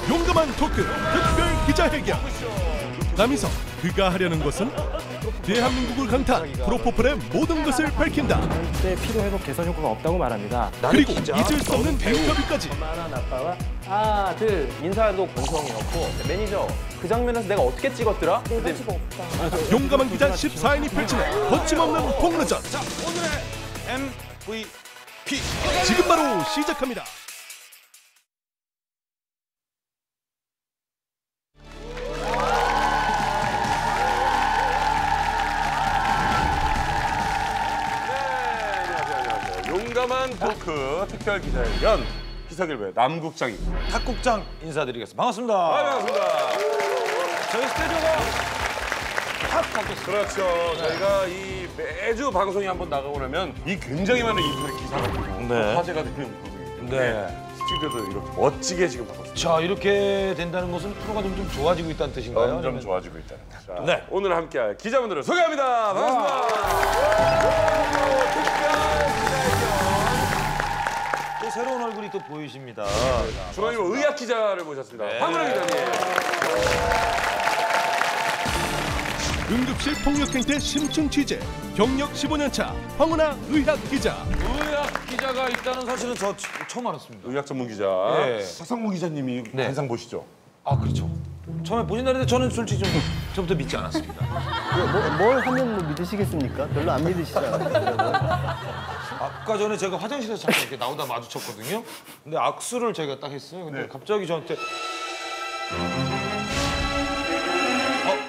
용감한 토크 특별 기자회견. 남이서 그가 하려는 것은 대한민국을 강타한 프로포폴의 모든 것을 밝힌다. 절대 피로 회복 개선 효과가 없다고 말합니다. 그리고 잊을 수 없는 인터뷰까지. 만한 아빠와 아들 인사도 권성이었고 매니저 그 장면에서 내가 어떻게 찍었더라? 내가 지금 없다. 용감한 기자 14인이 펼치는 거침없는 폭로전. 자, 오늘의 MVP. 지금 바로 시작합니다. 용감한 토크 특별 기자회견 기석일보의 남국장입니다. 탁국장 인사드리겠습니다. 반갑습니다. 반갑습니다. 저희 스튜디오가 탁 바뀌었습니다. 그렇죠. 저희가 이 매주 방송이 한번 나가고 나면 이 굉장히 많은 인터넷 기사가 되고 네. 화제가 되는 방송이기 때문에 네. 스튜디오도 이렇게 멋지게 지금 바꿨습니다. 자, 이렇게 된다는 것은 프로가 좀 좋아지고 있다는 뜻인가요? 점점 아니면... 좋아지고 있다는 거. 자, 네. 오늘 함께할 기자분들을 소개합니다. 반갑습니다. 또 새로운 얼굴이 또 보이십니다. 중앙일보 의학 기자를 모셨습니다. 네. 황은하 기자님. 응급실 폭력 행태 심층 취재. 경력 15년 차 황은하 의학 기자. 의학 기자가 있다는 사실은 저 처음 알았습니다. 의학 전문 기자. 네. 박상무 기자님이 네. 관상 보시죠? 아, 그렇죠. 처음에 보신다는데 저는 솔직히 좀부터 믿지 않았습니다. 뭘 하면 뭐 믿으시겠습니까? 별로 안 믿으시잖아요. 아까 전에 제가 화장실에서 잠깐 이렇게 나오다 마주쳤거든요. 근데 악수를 제가 딱 했어요. 근데 네. 갑자기 저한테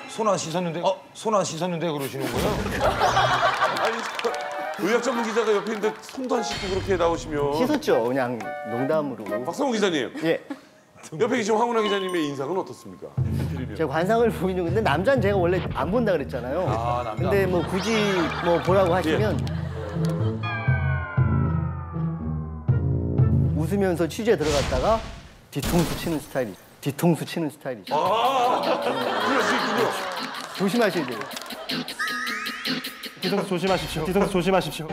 손 안 씻었는데? 손 안 씻었는데? 그러시는 거예요. 아니, 의학 전문 기자가 옆에 있는데 손도 안 씻고 그렇게 나오시면. 씻었죠, 그냥 농담으로. 박상무 기자님. 예, 옆에 계신 황은하 기자님의 인상은 어떻습니까? 제가 관상을 보이는 건데 남자는 제가 원래 안 본다 그랬잖아요. 아, 남자. 근데 뭐 굳이 뭐 보라고 하시면 웃으면서 취재 들어갔다가 뒤통수 치는 스타일이죠. 그럴 수 있군요. 조심하셔야 돼요. 뒤통수 조심하십시오. 뒤통수 조심하십시오.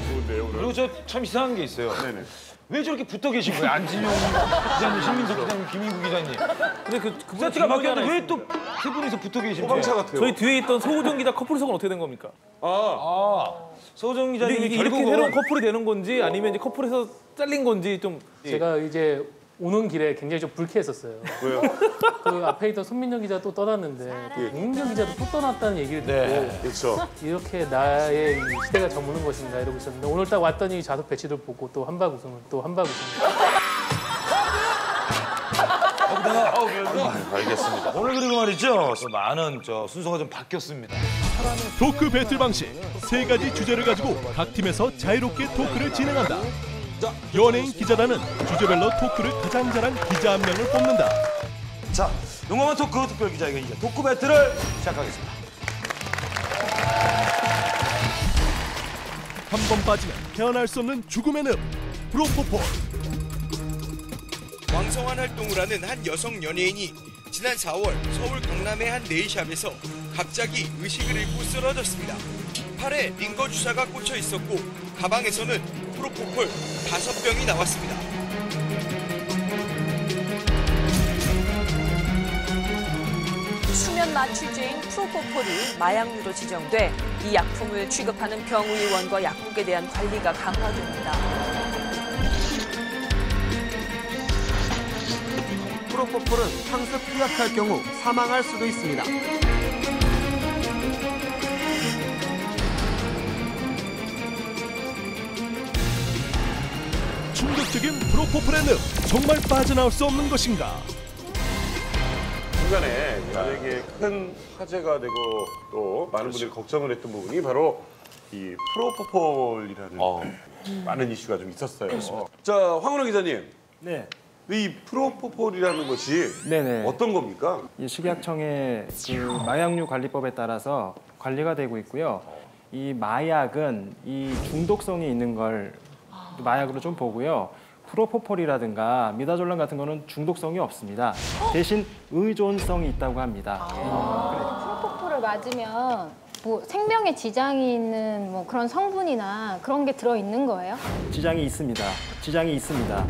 좋은데요, 오늘. 그리고 저 참 이상한 게 있어요. 네네. 왜 저렇게 붙어 계신 거예요? 안진영 기자님, 신민석 기자님, 김인구 기자님. 근데 그 세트가 바뀌었는데 왜 또 세 분이서 붙어 계신 거예요? 호방차 같아요. 저희 뒤에 있던 소우정 기자 커플석은 어떻게 된 겁니까? 서정 기자님이 이게 결국은 이렇게 새로운 커플이 되는 건지 아니면 이제 커플에서 잘린 건지 좀 제가 이제 오는 길에 굉장히 좀 불쾌했었어요. 왜요? 그 앞에 있던 손민정 기자 또 떠났는데 또 공인경 기자도 또 떠났다는 얘기를 듣고 네. 그렇죠. 이렇게 나의 이 시대가 저무는 것인가 이러고 있었는데 오늘 딱 왔더니 좌석 배치를 보고 또 한박 웃음을 알겠습니다. 오늘 그리고 말이죠. 많은 순서가 좀 바뀌었습니다. 토크 배틀 방식. 세 가지 주제를 가지고 각 팀에서 자유롭게 토크를 진행한다. 연예인 기자단은 주제별로 토크를 가장 잘한 기자 한 명을 뽑는다. 자, 용감한 토크 특별 기자회견 이제 토크 배틀을 시작하겠습니다. 한 번 빠지면 태어날 수 없는 죽음의 늪. 프로포폴. 왕성한 활동을 하는 한 여성 연예인이 지난 4월 서울 강남의 한 네일샵에서 갑자기 의식을 잃고 쓰러졌습니다. 팔에 링거 주사가 꽂혀 있었고 가방에서는 프로포폴 5병이 나왔습니다. 수면 마취제인 프로포폴이 마약류로 지정돼 이 약품을 취급하는 병의원과 약국에 대한 관리가 강화됩니다. 프로포폴은 상습 투약할 경우 사망할 수도 있습니다. 충격적인 프로포폴의 늪. 정말 빠져나올 수 없는 것인가? 중간에 연예계에 큰 화제가 되고 또 많은 분들이 걱정을 했던 부분이 바로 이 프로포폴이라는 많은 이슈가 좀 있었어요. 자, 황은하 기자님. 네. 이 프로포폴이라는 것이 네네. 어떤 겁니까? 이 식약청의 그 마약류 관리법에 따라서 관리가 되고 있고요. 이 마약은 이 중독성이 있는 걸 마약으로 좀 보고요. 프로포폴이라든가 미다졸람 같은 거는 중독성이 없습니다. 대신 의존성이 있다고 합니다. 프로포폴을 맞으면 뭐 생명에 지장이 있는 뭐 그런 성분이나 그런 게 들어 있는 거예요? 지장이 있습니다. 지장이 있습니다.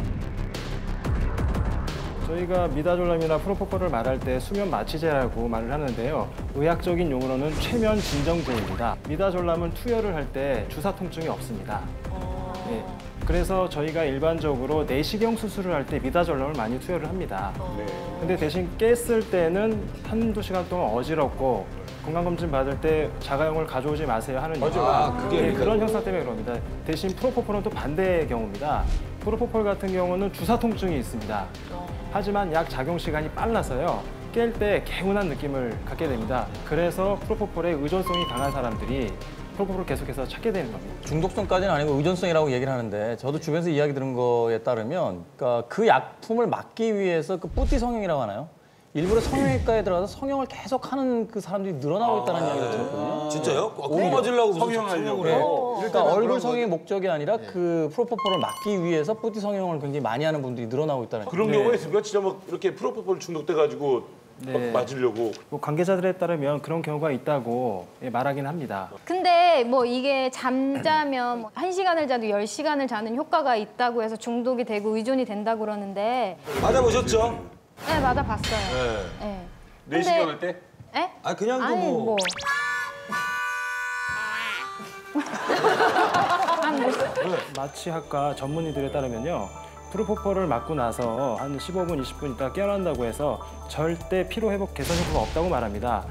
저희가 미다졸람이나 프로포폴을 말할 때 수면 마취제라고 말을 하는데요. 의학적인 용어로는 최면 진정제입니다. 미다졸람은 투여를 할 때 주사 통증이 없습니다. 네. 그래서 저희가 일반적으로 내시경 수술을 할 때 미다졸람을 많이 투여를 합니다. 근데 대신 깼을 때는 한두 시간 동안 어지럽고 건강검진 받을 때 자가용을 가져오지 마세요 하는 그런 형사 때문에 그럽니다. 대신 프로포폴은 또 반대의 경우입니다. 프로포폴 같은 경우는 주사 통증이 있습니다. 하지만 약 작용 시간이 빨라서요. 깰 때 개운한 느낌을 갖게 됩니다. 그래서 프로포폴에 의존성이 강한 사람들이 프로포폴을 계속해서 찾게 되는 겁니다. 중독성까지는 아니고 의존성이라고 얘기를 하는데 저도 주변에서 이야기 들은 거에 따르면 그러니까 그 약품을 막기 위해서 그 뿌띠 성형이라고 하나요? 일부러 성형외과에 들어가서 성형을 계속 하는 그 사람들이 늘어나고 있다는 이야기를 들었거든요. 진짜요? 꼭 맞으려고 성형하려고. 그러니까 얼굴 성형이 목적이 아니라 그 프로포폴을 막기 위해서 뿌띠 성형을 굉장히 많이 하는 분들이 늘어나고 있다는 그런 경우가 있습니까? 진짜 막 이렇게 프로포폴 중독돼가지고 막 맞으려고. 뭐 관계자들에 따르면 그런 경우가 있다고 말하긴 합니다. 근데 뭐 이게 잠자면 뭐 1시간을 자도 10시간을 자는 효과가 있다고 해서 중독이 되고 의존이 된다고 그러는데 맞아보셨죠? 네, 맞아봤어요. 네. 내시경 할 때? 네? 아 그냥 아니 뭐. 마취학과 전문의들에 따르면요. 프로포폴을 맞고 나서 한 15분, 20분 있다 깨어난다고 해서 절대 피로회복 개선 효과가 없다고 말합니다.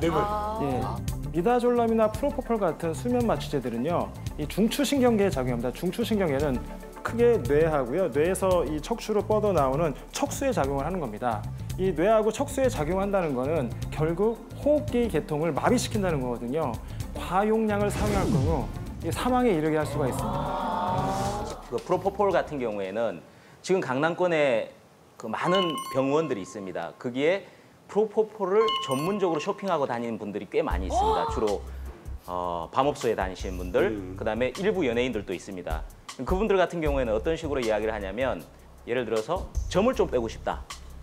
미다졸람이나 프로포폴 같은 수면 마취제들은요. 이 중추신경계에 작용합니다. 중추신경계는 크게 뇌하고요. 뇌에서 이 척추로 뻗어 나오는 척수에 작용을 하는 겁니다. 이 뇌하고 척수에 작용한다는 거는 결국 호흡기 계통을 마비시킨다는 거거든요. 과용량을 사용할 경우 사망에 이르게 할 수가 있습니다. 그 프로포폴 같은 경우에는 지금 강남권에 그 많은 병원들이 있습니다. 거기에 프로포폴을 전문적으로 쇼핑하고 다니는 분들이 꽤 많이 있습니다. 주로 밤업소에 다니시는 분들, 그다음에 일부 연예인들도 있습니다. 그분들 같은 경우에는 어떤 식으로 이야기를 하냐면 예를 들어서 점을 좀 빼고 싶다.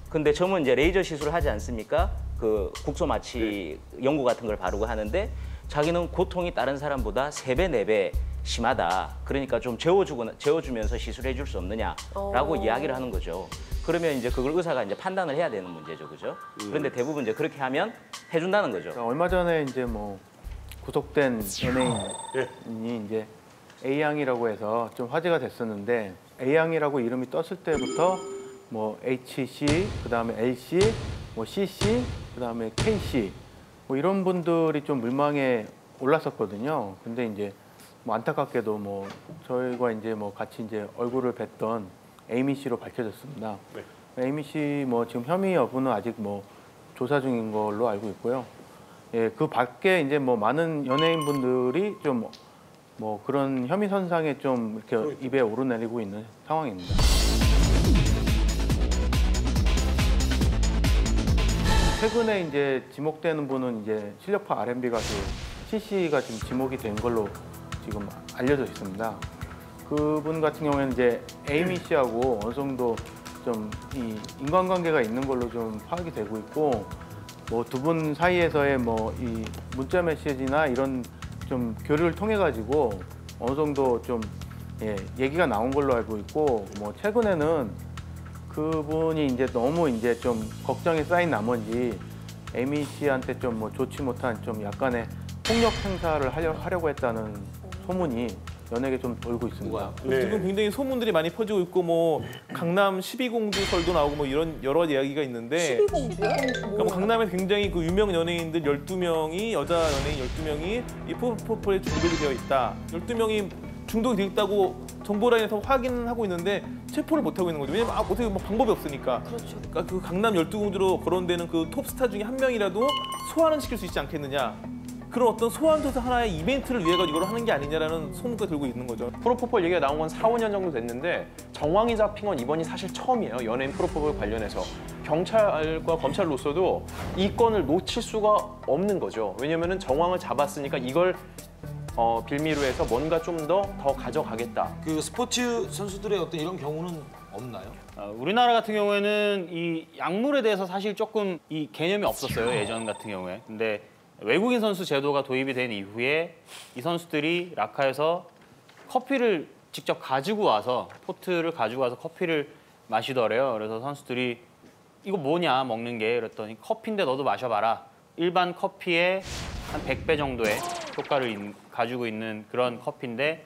근데 점은 이제 레이저 시술을 하지 않습니까? 그 국소 마취 연고 같은 걸 바르고 하는데 자기는 고통이 다른 사람보다 3배, 4배 심하다. 그러니까 좀 재워주면서 시술해 줄 수 없느냐라고 이야기를 하는 거죠. 그러면 이제 그걸 의사가 이제 판단을 해야 되는 문제죠, 그죠? 그런데 대부분 이제 그렇게 하면 해준다는 거죠. 그러니까 얼마 전에 이제 뭐 구속된 연예인이 이제 A양이라고 해서 좀 화제가 됐었는데 A양이라고 이름이 떴을 때부터 뭐 HC, 그다음에 LC, 뭐 CC, 그다음에 KC 뭐 이런 분들이 좀 물망에 올랐었거든요. 근데 이제 뭐 안타깝게도 뭐 저희가 이제 뭐 같이 이제 얼굴을 뵀던 에이미 씨로 밝혀졌습니다. 에이미 씨 뭐 지금 혐의 여부는 아직 뭐 조사 중인 걸로 알고 있고요. 예, 그 밖에 이제 뭐 많은 연예인 분들이 좀 뭐 그런 혐의 선상에 좀 이렇게 입에 오르내리고 있는 상황입니다. 최근에 이제 지목되는 분은 이제 실력파 R&B 가수 CC가 지금 지목이 된 걸로 지금 알려져 있습니다. 그분 같은 경우에는 이제 에이미 씨하고 어느 정도 좀 이 인간관계가 있는 걸로 좀 파악이 되고 있고, 뭐 두 분 사이에서의 뭐 이 문자 메시지나 이런 좀 교류를 통해 가지고 어느 정도 좀 얘기가 나온 걸로 알고 있고, 뭐 최근에는 그분이 이제 너무 이제 좀 걱정이 쌓인 나머지 에이미 씨한테 좀 뭐 좋지 못한 좀 약간의 폭력 행사를 하려고 했다는 소문이 연예계 좀 돌고 있습니다. 지금 굉장히 소문들이 많이 퍼지고 있고 뭐 강남 12공주설도 나오고 뭐 이런 여러 이야기가 있는데 12공주요? 그러니까 뭐 강남에 굉장히 그 유명 연예인들 12명이 여자 연예인 12명이 이 프로포폴에 중독이 되어 있다. 12명이 중독이 되어 있다고 정보라인에서 확인하고 있는데 체포를 못 하고 있는 거죠. 왜냐면 어떻게 뭐 방법이 없으니까. 그러니까 그 강남 12공주로 거론되는 그 톱스타 중에 한 명이라도 소환은 시킬 수 있지 않겠느냐. 그런 어떤 소환조사 하나의 이벤트를 위해 가지고 이걸 하는 게 아니냐라는 소문가 들고 있는 거죠. 프로포폴 얘기가 나온 건 4, 5년 정도 됐는데 정황이 잡힌 건 이번이 사실 처음이에요. 연예인 프로포폴 관련해서. 경찰과 검찰로서도 이 건을 놓칠 수가 없는 거죠. 왜냐면은 정황을 잡았으니까 이걸 빌미로 해서 뭔가 좀 더 가져가겠다. 그 스포츠 선수들의 어떤 이런 경우는 없나요? 우리나라 같은 경우에는 이 약물에 대해서 사실 조금 이 개념이 없었어요, 예전 같은 경우에. 근데 외국인 선수 제도가 도입이 된 이후에 이 선수들이 라카에서 커피를 직접 가지고 와서 포트를 가지고 와서 커피를 마시더래요. 그래서 선수들이 이거 뭐냐 먹는 게 그랬더니 커피인데 너도 마셔봐라. 일반 커피의 한 100배 정도의 효과를 가지고 있는 그런 커피인데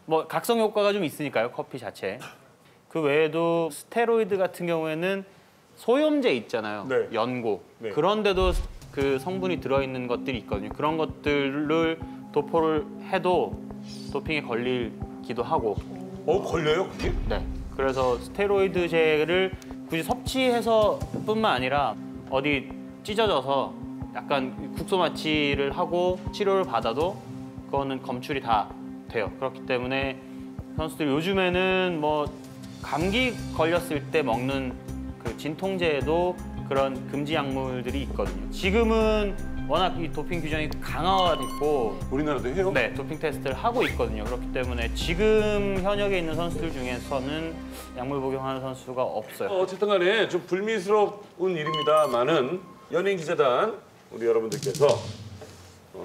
뭐 각성 효과가 좀 있으니까요, 커피 자체. 그 외에도 스테로이드 같은 경우에는 소염제 있잖아요, 네. 연고. 네. 그런데도 그 성분이 들어있는 것들이 있거든요. 그런 것들을 도포를 해도 도핑에 걸리기도 하고. 걸려요 그게? 네. 그래서 스테로이드제를 굳이 섭취해서뿐만 아니라 어디 찢어져서 약간 국소 마취를 하고 치료를 받아도 그거는 검출이 다 돼요. 그렇기 때문에 선수들 요즘에는 뭐 감기 걸렸을 때 먹는 그 진통제에도 그런 금지 약물들이 있거든요. 지금은 워낙 이 도핑 규정이 강화됐고 우리나라도 해요? 네, 도핑 테스트를 하고 있거든요. 그렇기 때문에 지금 현역에 있는 선수들 중에서는 약물 복용하는 선수가 없어요. 어쨌든 간에 좀 불미스러운 일입니다만은 연예인 기자단 우리 여러분들께서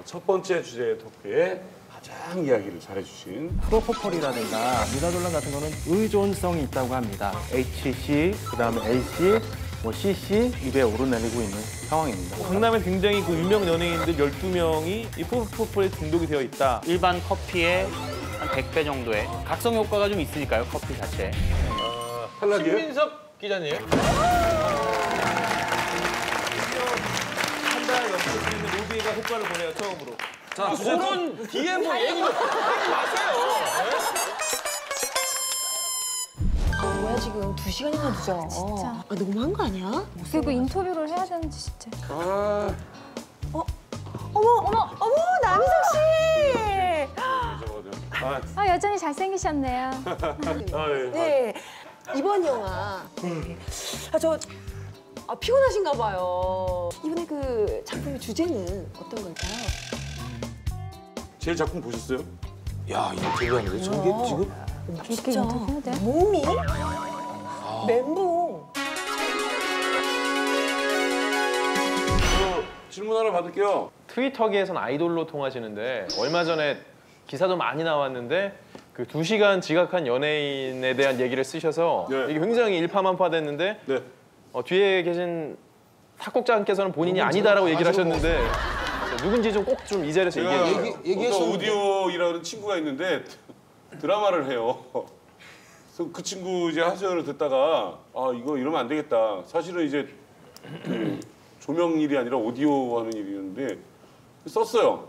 첫 번째 주제 토크에 가장 이야기를 잘해주신 프로포폴이라든가 미다졸람 같은 거는 의존성이 있다고 합니다. HC, 그다음에 LC, 뭐 CC 입에 오르내리고 있는 상황입니다. 강남에 굉장히 그 유명 연예인들 12명이 이 프로포폴에 중독이 되어 있다. 일반 커피의 한 100배 정도의 각성 효과가 좀 있으니까요, 커피 자체. 탈락이에요? 신민석 기자님. 한 달 연속에 있는 로비가 효과를 보내요, 처음으로. 자, 그런 뒤에 뭐 얘기 좀 하지 마세요. 뭐야 지금 2시간이나 늦어. 진짜. 아, 너무한 거 아니야? 그리고 인터뷰를 해야 되는지 진짜. 어머 남희석 씨. 아 여전히 잘생기셨네요. 네 이번 영화. 저 피곤하신가 봐요. 이번에 그 작품의 주제는 어떤 걸까요? 제 작품 보셨어요? 야, 인터뷰 하는데 저게 지금? 이렇게 인터뷰해야 돼? 몸이 멘붕. 질문 하나 받을게요. 트위터계에선 아이돌로 통하시는데 얼마 전에 기사도 많이 나왔는데 그 2시간 지각한 연예인에 대한 얘기를 쓰셔서 네. 이게 굉장히 일파만파됐는데 네. 뒤에 계신 탁국장께서는 본인이 아니다라고 얘기를 하셨는데 누군지 좀 꼭 좀 이 자리에서 얘기해 주세요. 오디오이라는 친구가 있는데 드라마를 해요. 그래서 그 친구 이제 하소연을 듣다가 이거 이러면 안 되겠다. 사실은 이제 그 조명 일이 아니라 오디오 하는 일이었는데 썼어요.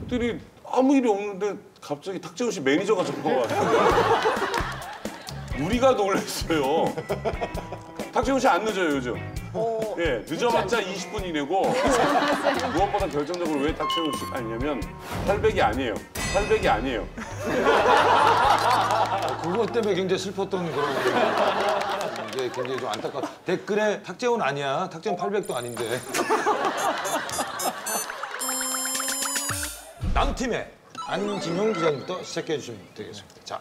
그랬더니 아무 일이 없는데 갑자기 탁재훈 씨 매니저가 전화가 왔어요. 우리가 놀랐어요. 탁재훈 씨 안 늦어요 요즘. 예, 늦어봤자 20분 이내고 무엇보다 결정적으로 왜 탁재훈 씨가 아니냐면 800이 아니에요. 800이 아니에요. 그것 때문에 굉장히 슬펐던 그런 게 굉장히 좀 안타까워. 댓글에 탁재훈 아니야. 탁재훈 800도 아닌데. 남팀의 안진용 기자님부터 시작해 주시면 되겠습니다. 자.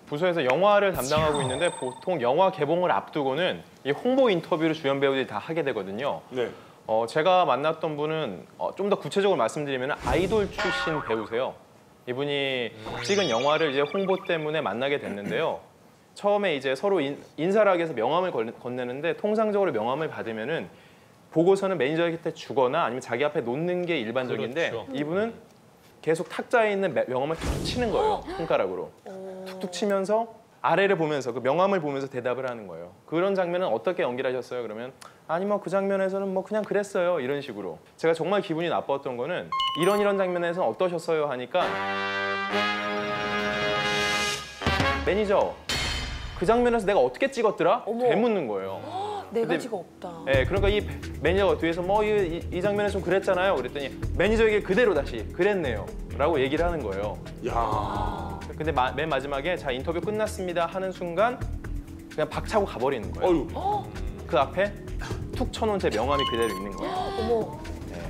부서에서 영화를 담당하고 있는데 보통 영화 개봉을 앞두고는 이 홍보 인터뷰를 주연 배우들이 다 하게 되거든요. 네. 제가 만났던 분은 좀 더 구체적으로 말씀드리면 아이돌 출신 배우세요. 이분이 찍은 영화를 이제 홍보 때문에 만나게 됐는데요. 처음에 이제 서로 인사를 하기 위해서 명함을 건네는데 통상적으로 명함을 받으면은 보고서는 매니저한테 주거나 아니면 자기 앞에 놓는 게 일반적인데 그렇죠. 이분은 계속 탁자에 있는 명함을 툭 치는 거예요. 손가락으로. 툭툭 치면서 아래를 보면서 그 명함을 보면서 대답을 하는 거예요. 그런 장면은 어떻게 연기를 하셨어요? 그러면 아니 뭐 그 장면에서는 뭐 그냥 그랬어요. 이런 식으로. 제가 정말 기분이 나빴던 거는 이런 장면에서는 어떠셨어요? 하니까 매니저 그 장면에서 내가 어떻게 찍었더라? 되묻는 거예요. 내가 지가 없다. 네, 그러니까 이 매니저가 뒤에서 뭐 이 장면에 좀 그랬잖아요. 그랬더니 매니저에게 그대로 다시 그랬네요. 라고 얘기를 하는 거예요. 야. 근데 맨 마지막에 자 인터뷰 끝났습니다 하는 순간 그냥 박차고 가버리는 거예요. 그 앞에 툭 쳐놓은 제 명함이 그대로 있는 거예요. 어머.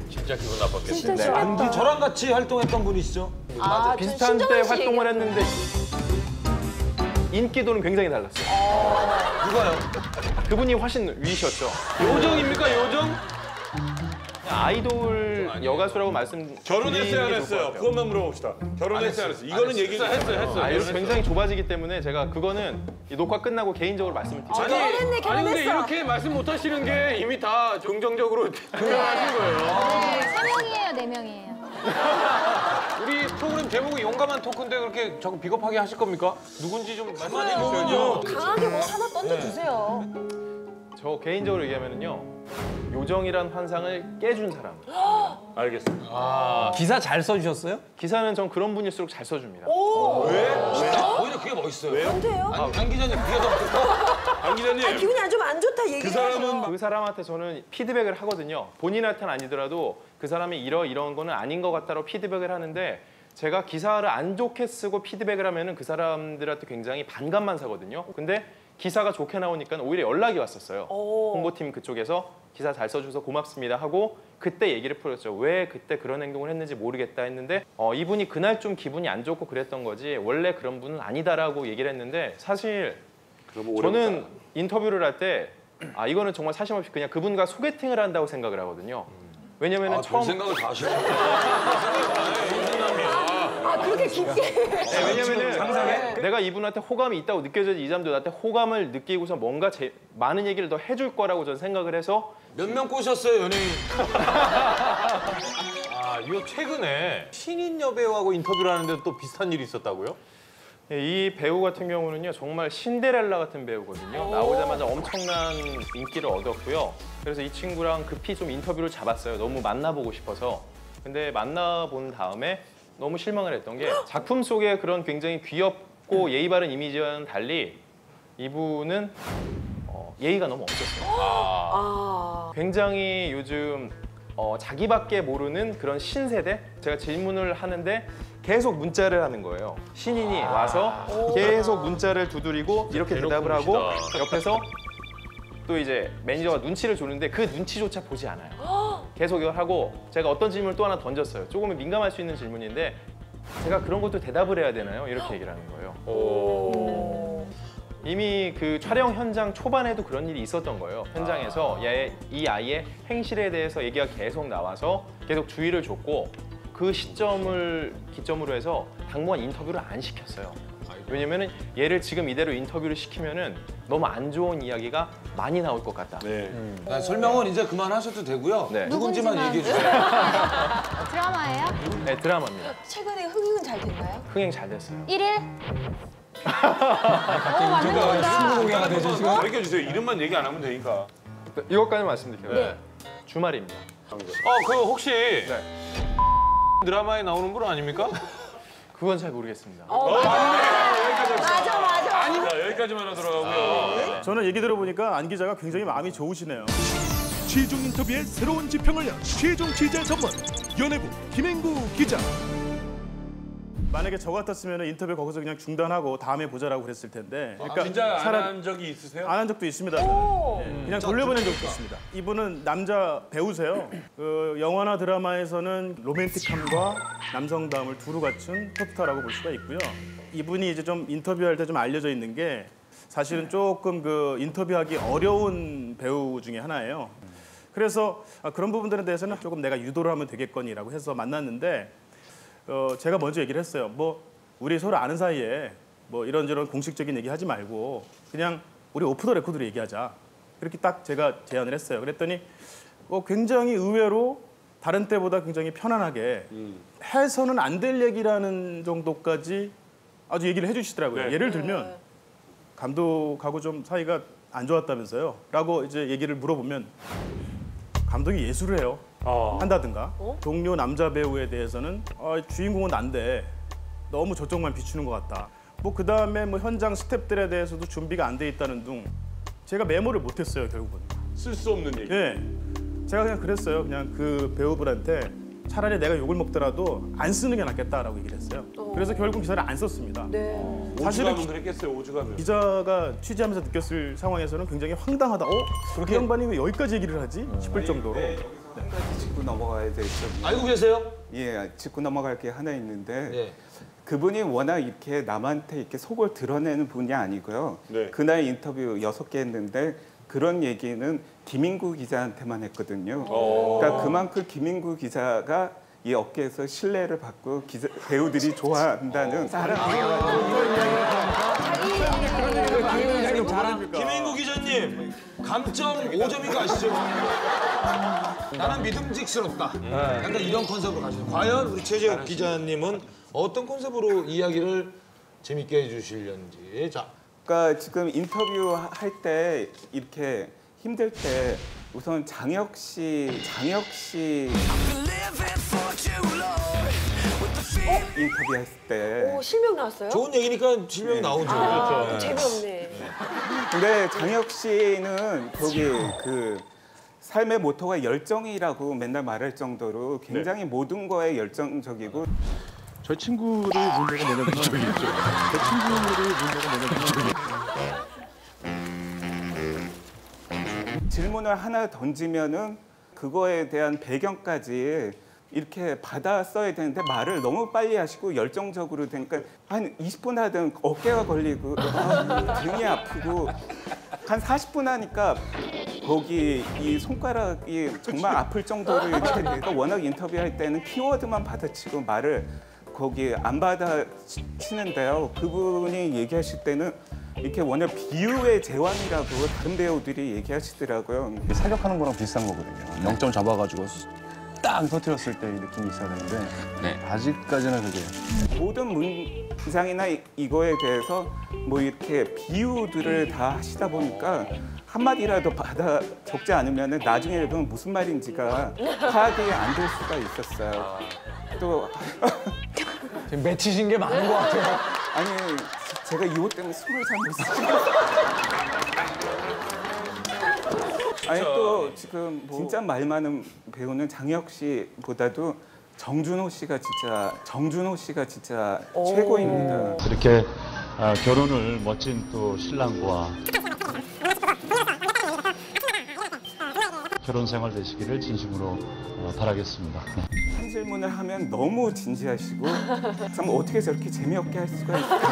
진짜 기분 나빴겠어요. 진짜 싫었다. 저랑 같이 활동했던 분이시죠? 아, 비슷한 때 활동을 했는데 인기도는 굉장히 달랐어요. 누가요? 그분이 훨씬 위셨죠. 요정입니까, 요정? 아이돌 여가수라고 말씀 결혼했어요 안 했어요? 그것만 물어봅시다. 결혼했어요 안 했어요? 이거는 얘기 했어요. 이거 굉장히 좁아지기 때문에 제가 그거는 이 녹화 끝나고 개인적으로 말씀을 드릴게요. 아니 근데 이렇게 말씀 못 하시는 게 이미 다 긍정적으로 표현하신 거예요. 3명이에요, 4명이에요. 우리 프로그램 제목이 용감한 토크인데 그렇게 자꾸 비겁하게 하실 겁니까? 누군지 좀 말씀해 주세요. 강하게 뭐 하나 던져주세요. 저 개인적으로 얘기하면은요. 요정이란 환상을 깨준 사람. 알겠습니다. 기사 잘 써주셨어요? 기사는 전 그런 분일수록 잘 써줍니다. 왜? 오히려 그게 멋있어요. 왜요? 뭔데요? 안 기자님 그게 더 멋있다. 안 기자님. 기분이 좀 안 좋다 얘기해요. 그 사람한테 저는 피드백을 하거든요. 본인한테는 아니더라도 그 사람이 이런 거는 아닌 것 같다고 피드백을 하는데 제가 기사를 안 좋게 쓰고 피드백을 하면은 그 사람들한테 굉장히 반감만 사거든요. 근데 기사가 좋게 나오니까 오히려 연락이 왔었어요. 홍보팀 그쪽에서 기사 잘 써줘서 고맙습니다 하고 그때 얘기를 풀었죠. 왜 그때 그런 행동을 했는지 모르겠다 했는데 이분이 그날 좀 기분이 안 좋고 그랬던 거지 원래 그런 분은 아니다라고 얘기를 했는데 사실 저는 인터뷰를 할 때 이거는 정말 사심 없이 그냥 그분과 소개팅을 한다고 생각을 하거든요. 왜냐면은 처음 생각을 다 하시네. 그렇게 깊게. 네, 왜냐면은 내가 이분한테 호감이 있다고 느껴져야지 이 사람도 나한테 호감을 느끼고서 뭔가 많은 얘기를 더 해줄 거라고 저는 생각을 해서 몇 명 꼬셨어요, 연예인? 이거 최근에 신인 여배우하고 인터뷰를 하는데 또 비슷한 일이 있었다고요? 이 배우 같은 경우는요 정말 신데렐라 같은 배우거든요. 나오자마자 엄청난 인기를 얻었고요. 그래서 이 친구랑 급히 좀 인터뷰를 잡았어요. 너무 만나보고 싶어서. 근데 만나본 다음에 너무 실망을 했던 게 작품 속에 그런 굉장히 귀엽고 예의 바른 이미지와는 달리 이분은 예의가 너무 없었어요. 굉장히 요즘 자기밖에 모르는 그런 신세대? 제가 질문을 하는데 계속 문자를 하는 거예요. 신인이 와서 계속 문자를 두드리고 이렇게 대답을 하고 옆에서 또 이제 매니저가 눈치를 주는데 그 눈치조차 보지 않아요. 계속 이걸 하고 제가 어떤 질문을 또 하나 던졌어요. 조금 민감할 수 있는 질문인데 제가 그런 것도 대답을 해야 되나요? 이렇게 얘기를 하는 거예요. 이미 그 촬영 현장 초반에도 그런 일이 있었던 거예요. 현장에서 이 아이의 행실에 대해서 얘기가 계속 나와서 계속 주의를 줬고 그 시점을 기점으로 해서 당분간 인터뷰를 안 시켰어요. 왜냐면은 얘를 지금 이대로 인터뷰를 시키면은 너무 안 좋은 이야기가 많이 나올 것 같다. 설명은 이제 그만하셔도 되고요. 누군지만 얘기해 주세요. 드라마예요? 네, 드라마입니다. 최근에 흥행은 잘 됐나요? 흥행 잘 됐어요. 1일? 스무고개가 되죠 지금. 가르쳐주세요. 이름만 얘기 안 하면 되니까. 이것까지 말씀드릴게요. 네. 주말입니다. 그 혹시 드라마에 나오는 분 아닙니까? 그건 잘 모르겠습니다. 맞아. 자, 여기까지만 하도록하고요. 저는 얘기 들어보니까 안 기자가 굉장히 마음이 좋으시네요. 최종 인터뷰의 새로운 지평을 연 최종 취재 전문 연예부 김행구 기자. 만약에 저 같았으면 인터뷰 거기서 그냥 중단하고 다음에 보자라고 그랬을 텐데. 그러니까 진짜 안 한 적이 있으세요? 안 한 적도 있습니다. 저는. 그냥 돌려보낸 적도 있습니다. 이분은 남자 배우세요. 그 영화나 드라마에서는 로맨틱함과 남성다움을 두루 갖춘 톱스타라고 볼 수가 있고요. 이분이 이제 좀 인터뷰할 때 좀 알려져 있는 게 사실은 조금 그 인터뷰하기 어려운 배우 중에 하나예요. 그래서 그런 부분들에 대해서는 조금 내가 유도를 하면 되겠거니라고 해서 만났는데 제가 먼저 얘기를 했어요. 뭐 우리 서로 아는 사이에 뭐 이런저런 공식적인 얘기 하지 말고 그냥 우리 오프 더 레코드로 얘기하자. 그렇게 딱 제가 제안을 했어요. 그랬더니 굉장히 의외로 다른 때보다 굉장히 편안하게 해서는 안 될 얘기라는 정도까지 아주 얘기를 해주시더라고요. 네. 예를 들면 감독하고 좀 사이가 안 좋았다면서요? 라고 이제 얘기를 물어보면 감독이 예술을 해요. 한다든가 동료 남자 배우에 대해서는 주인공은 난데 너무 저쪽만 비추는 것 같다. 뭐 그다음에 뭐 현장 스태프들에 대해서도 준비가 안 돼 있다는 둥 제가 메모를 못했어요 결국은. 쓸 수 없는 얘기. 네, 제가 그냥 그랬어요. 그냥 그 배우분한테 차라리 내가 욕을 먹더라도 안 쓰는 게 낫겠다라고 얘기를 했어요. 그래서 결국 기사를 안 썼습니다. 사실은 그랬겠어요. 오죽하면. 기자가 취재하면서 느꼈을 상황에서는 굉장히 황당하다. 그 양반이 왜 여기까지 얘기를 하지? 싶을 정도로. 한 가지 짚고 넘어가야 될 점이. 알고 계세요? 예, 짚고 넘어갈 게 하나 있는데 그분이 워낙 이렇게 남한테 이렇게 속을 드러내는 분이 아니고요. 그날 인터뷰 6개 했는데 그런 얘기는 김인구 기자한테만 했거든요. 그러니까 그만큼 김인구 기자가 이 업계에서 신뢰를 받고 배우들이 좋아한다는 김인구 기자님 감점 5점인 거 아시죠? 나는 믿음직스럽다. 약간 이런 컨셉으로 가시죠. 과연 우리 최재욱 기자님은 어떤 컨셉으로 이야기를 재밌게 해주시려는지. 자, 그러니까 지금 인터뷰 할 때 이렇게 힘들 때 우선 장혁 씨 인터뷰했을 때 오, 실명 나왔어요? 좋은 얘기니까 실명이 나오죠. 그렇죠. 재미없네. 근데 장혁 씨는 거기 그 삶의 모토가 열정이라고 맨날 말할 정도로 굉장히 모든 거에 열정적이고 저 친구를 문제가 뭐냐면 저 친구를 문제가 뭐냐면 질문을 하나 던지면은 그거에 대한 배경까지 이렇게 받아 써야 되는데 말을 너무 빨리 하시고 열정적으로 되니까 한 20분 하든 어깨가 걸리고 등이 아프고 한 40분 하니까 거기 이 손가락이 정말 아플 정도로 이렇게 되니까 워낙 인터뷰할 때는 키워드만 받아치고 말을 거기 안 받아치는데요. 그분이 얘기하실 때는 이렇게 워낙 비유의 제왕이라고 다른 배우들이 얘기하시더라고요. 사격하는 거랑 비슷한 거거든요. 0점 잡아가지고 딱 터뜨렸을 때 이 느낌이 있어야 되는데 아직까지는 그게 모든 문장이나 이거에 대해서 뭐 이렇게 비유들을 다 하시다 보니까 한마디라도 받아 적지 않으면 나중에 읽으면 무슨 말인지가 파악이 안 될 수가 있었어요. 또 지금 맺히신 게 많은 것 같아요. 아니 제가 이호 때문에 숨을 잘 못 쉬겠어요. 아니 또 지금 진짜 말 많은 배우는 장혁 씨보다도 정준호 씨가 진짜 최고입니다. 이렇게 결혼을 멋진 또 신랑과 결혼 생활 되시기를 진심으로 바라겠습니다. 한 질문을 하면 너무 진지하시고 참 어떻게 저렇게 재미없게 할 수가 있을까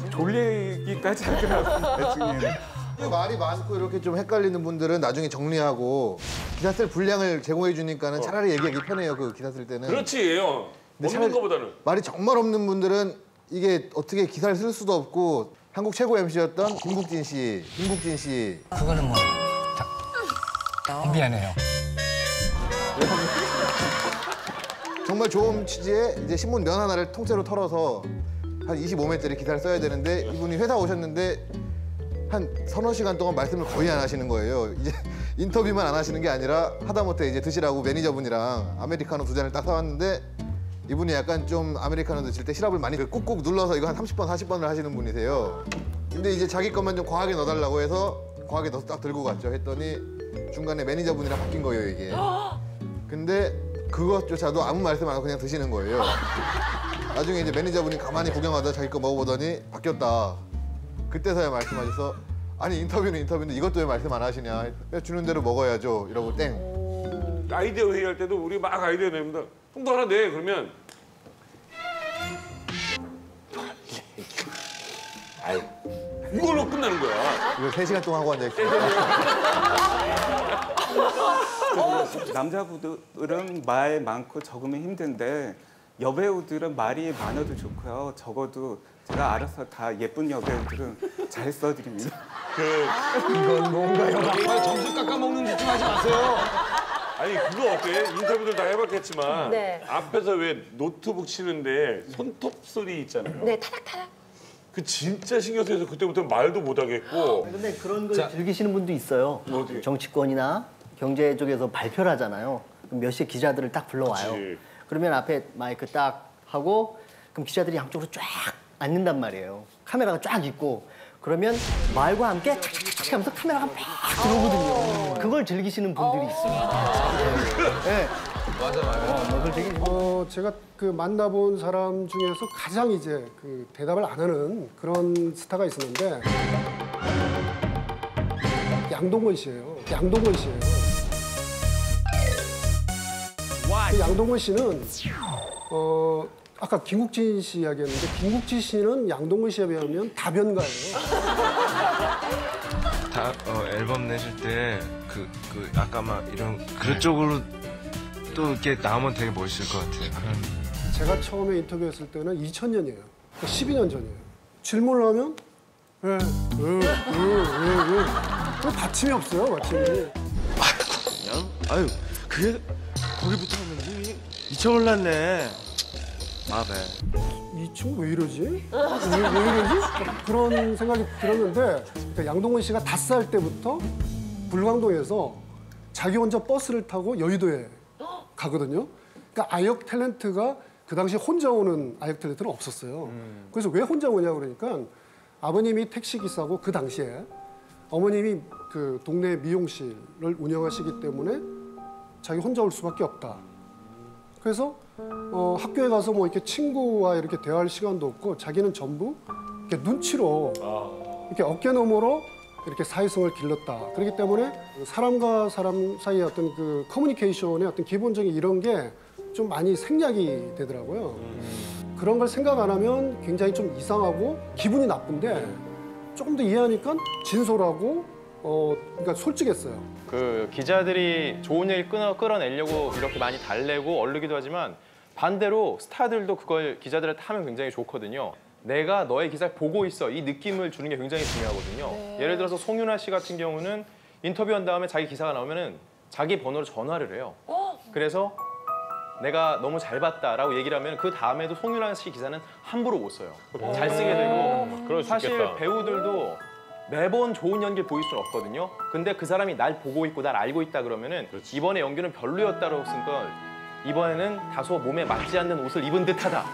졸리기까지 하더라고요. 나중에는. 말이 많고 이렇게 좀 헷갈리는 분들은 나중에 정리하고 기사 쓸 분량을 제공해 주니까는 차라리 얘기하기 편해요. 그 기사 쓸 때는. 그렇지. 없는 거보다는. 말이 정말 없는 분들은 이게 어떻게 기사를 쓸 수도 없고 한국 최고 MC였던 김국진 씨. 그거는 뭐 미안해요. 정말 좋은 취지에 이제 신문 면 하나를 통째로 털어서 한 25매짜리 기사를 써야 되는데 이분이 회사 오셨는데 한 서너 시간 동안 말씀을 거의 안 하시는 거예요. 이제 인터뷰만 안 하시는 게 아니라 하다못해 이제 드시라고 매니저분이랑 아메리카노 2잔을 딱 사왔는데 이분이 약간 좀 아메리카노 드실 때 시럽을 많이 꾹꾹 눌러서 이거 한 30번, 40번을 하시는 분이세요. 근데 이제 자기 것만 좀 과하게 넣어달라고 해서 과하게 넣어서 딱 들고 갔죠. 했더니 중간에 매니저분이랑 바뀐 거예요, 이게. 근데 그것조차도 아무 말씀 안 하고 그냥 드시는 거예요. 나중에 이제 매니저분이 가만히 구경하다가 자기 거 먹어보더니 바뀌었다. 그때서야 말씀하셔서 아니 인터뷰는 이것도 왜 말씀 안 하시냐. 주는 대로 먹어야죠. 이러고 땡. 아이디어 회의할 때도 우리 막 아이디어 냅니다. 형도 하나 내. 그러면 아이 이걸로 끝나는 거야. 이거 3시간 동안 하고 앉아있어요. 남자분들은 말 많고 적으면 힘든데 여배우들은 말이 많아도 좋고요. 적어도 제가 알아서 다 예쁜 여배우들은 잘 써드립니다. 이건 뭔가요? 점수 깎아먹는 짓 좀 하지 마세요. 아니 그거 어때? 인터뷰들 다 해봤겠지만 네. 앞에서 왜 노트북 치는데 손톱 소리 있잖아요. 네, 타닥타닥. 그 진짜 신경 쓰여서 그때부터 말도 못 하겠고. 근데 그런 걸 즐기시는 분도 있어요. 어디? 정치권이나 경제 쪽에서 발표를 하잖아요. 그럼 몇 시 기자들을 딱 불러와요. 그치. 그러면 앞에 마이크 딱 하고 그럼 기자들이 양쪽으로 쫙 앉는단 말이에요. 카메라가 쫙 있고 그러면 말과 함께 착착착 하면서 카메라가 막 들어오거든요. 그걸 즐기시는 분들이 있습니다. 네. 맞아요. 제가 그 만나본 사람 중에서 가장 이제 그 대답을 안 하는 그런 스타가 있었는데 양동건 씨예요. 그 양동건 씨는 아까 김국진 씨 이야기했는데 김국진 씨는 양동건 씨에 비하면 다변가예요. 앨범 내실 때 그 아까 막 이런 그런 쪽으로 또 이렇게 나오면 되게 멋있을 것 같아요. 제가 처음에 인터뷰했을 때는 2000년이에요. 그러니까 12년 전이에요. 질문을 하면 왜 받침이 없어요, 받침이. 아유 그게 거기부터 하면 미쳐 올랐네. 마베. 이 친구 왜 이러지? 왜 이러지? 그런 생각이 들었는데 그러니까 양동근 씨가 5살 때부터 불광동에서 자기 혼자 버스를 타고 여의도에 가거든요. 그러니까 아역 탤런트가 그 당시 혼자 오는 아역 탤런트는 없었어요. 그래서 왜 혼자 오냐 그러니까 아버님이 택시기사고 그 당시에 어머님이 그 동네 미용실을 운영하시기 때문에 자기 혼자 올 수밖에 없다. 그래서 학교에 가서 뭐 이렇게 친구와 이렇게 대화할 시간도 없고 자기는 전부 이렇게 눈치로 이렇게 어깨너머로 이렇게 사회성을 길렀다. 그렇기 때문에 사람과 사람 사이의 어떤 그 커뮤니케이션의 어떤 기본적인 이런 게 좀 많이 생략이 되더라고요. 그런 걸 생각 안 하면 굉장히 좀 이상하고 기분이 나쁜데 조금 더 이해하니까 진솔하고 그러니까 솔직했어요. 그 기자들이 좋은 얘기 끌어내려고 이렇게 많이 달래고 얼르기도 하지만 반대로 스타들도 그걸 기자들한테 하면 굉장히 좋거든요. 내가 너의 기사를 보고 있어. 이 느낌을 주는 게 굉장히 중요하거든요. 예를 들어서 송윤아 씨 같은 경우는 인터뷰한 다음에 자기 기사가 나오면은 자기 번호로 전화를 해요. 그래서 내가 너무 잘 봤다라고 얘기를 하면 그 다음에도 송윤아 씨 기사는 함부로 못 써요. 잘 쓰게 되고 사실 배우들도 매번 좋은 연기를 보일 수는 없거든요. 근데 그 사람이 날 보고 있고 날 알고 있다 그러면은 이번에 연기는 별로였다라고 쓴 걸 이번에는 다소 몸에 맞지 않는 옷을 입은 듯하다.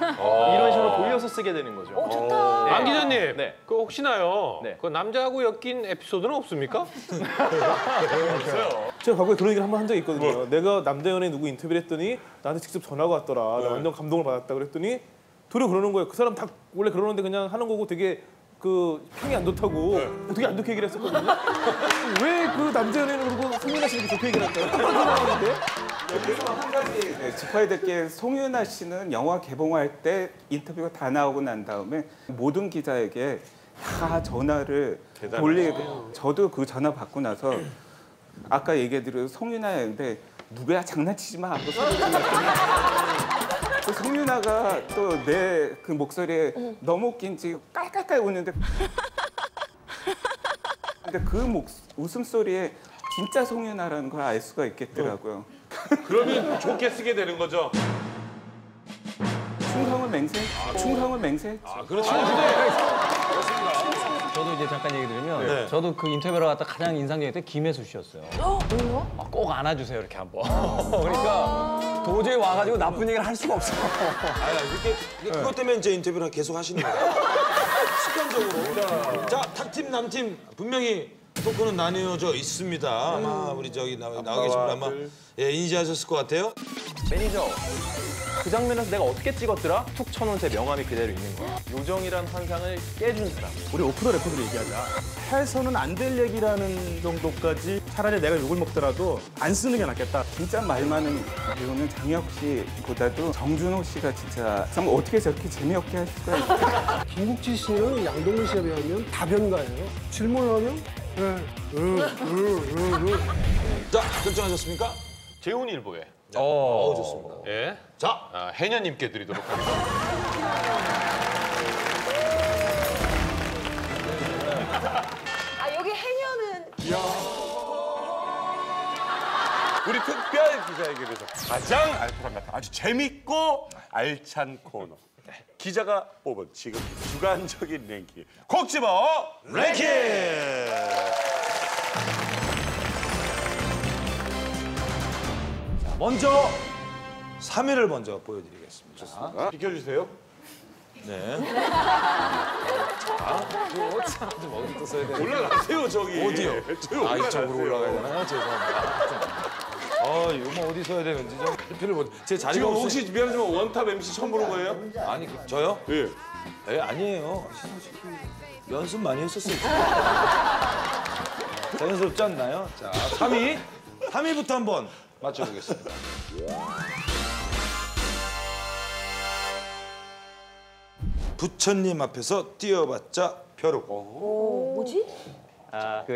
이런 식으로 돌려서 쓰게 되는 거죠. 좋다. 안 기자님, 네. 그 혹시나요? 그 남자하고 엮인 에피소드는 없습니까? 없어요. 제가 과거에 그런 얘기를 한 번 한 적이 있거든요. 내가 남자 연예인 누구 인터뷰를 했더니 나한테 직접 전화가 왔더라. 나 완전 감동을 받았다 그랬더니 도리어 그러는 거예요. 그 사람 다 원래 그러는데 그냥 하는 거고 되게 그 평이 안 좋다고 되게 안 좋게 얘기를 했었거든요. 왜 그 남자 연예인을 그러고 송윤아 씨는 좋게 얘기를 할까요? 여기서 한 가지 짚어야 될 게 송윤아 씨는 영화 개봉할 때 인터뷰가 다 나오고 난 다음에 모든 기자에게 다 전화를 돌리고 저도 그 전화 받고 나서 아까 얘기해드린 송윤아였는데 누구야 장난치지 마 하고 소리 질렀더니 송윤아가 또 내 그 목소리에 너무 웃긴지 깔깔깔 우는데 근데 그 웃음소리에 진짜 송윤아라는 걸 알 수가 있겠더라고요. 그러면 좋게 쓰게 되는 거죠. 충성을 맹세했지. 충성을 했지. 그렇죠. 저도 이제 잠깐 얘기 드리면 네. 저도 그 인터뷰를 갔다 가장 인상적이었던 김혜수 씨였어요. 꼭 안아주세요 이렇게 한번. 그러니까 도저히 와가지고 나쁜 얘기를 할 수가 없어. 그것 때문에 이제 인터뷰를 계속 하시는 거예요. 습관적으로. 자, 탁팀, 남팀 분명히 토크는 나뉘어져 있습니다. 아마 우리 저기 나와 계신 분 아마 인지하셨을 것 같아요. 매니저, 그 장면에서 내가 어떻게 찍었더라? 툭 쳐놓은 제 명함이 그대로 있는 거야. 요정이란 환상을 깨준 사람. 우리 오프 더 레코드로 얘기하자. 해서는 안 될 얘기라는 정도까지 차라리 내가 욕을 먹더라도 안 쓰는 게 낫겠다. 진짜 말 많은 배우는 장혁 씨보다도 정준호 씨가 진짜 정말 어떻게 저렇게 재미없게 할 수가 있을까? 김국지 씨는 양동근 씨에 비하면 다변가예요. 질문을 하면 자, 결정하셨습니까? 재훈일보에. 좋습니다. 예. 자, 해녀님께 드리도록 하겠습니다. 여기 해녀는 우리 특별 기자에게 대해서 가장 알뜰한 같은 아주 재밌고 알찬 코너. 기자가 뽑은 지금 주관적인 랭킹. 콕 집어 랭킹! 먼저 3위를 먼저 보여드리겠습니다. 좋습니다. 비켜주세요. 네. 어디 써야 되나? 올라가세요 저기. 어디요? 저기 이쪽으로 올라가야 되나요? 죄송합니다. 이거 어디 써야 되는지 좀 필요를 못. 제 자리가 지금 없어요. 혹시 미안하지만 원탑 MC 처음 보는 거예요? 아니 저요? 예. 아니에요. 연습 많이 했었어요. 자연스럽지 않나요? 자, 3위부터 한번 맞춰보겠습니다. 부처님 앞에서 뛰어봤자 벼룩. 뭐지?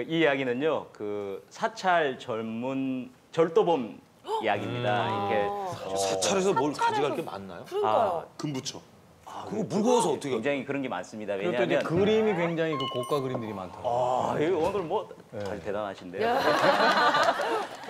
이 이야기는요, 그 사찰 전문 절도범 이야기입니다. 이렇게 사찰에서 뭘 가져갈 게 많나요? 그러니까요. 금부처. 그거 무거워서 어떻게? 굉장히 그런 게 많습니다. 그리고 또 왜냐하면 이제 그림이 굉장히 그 고가 그림들이 많더라고요. 이거 오늘 뭐 아주 대단하신데요.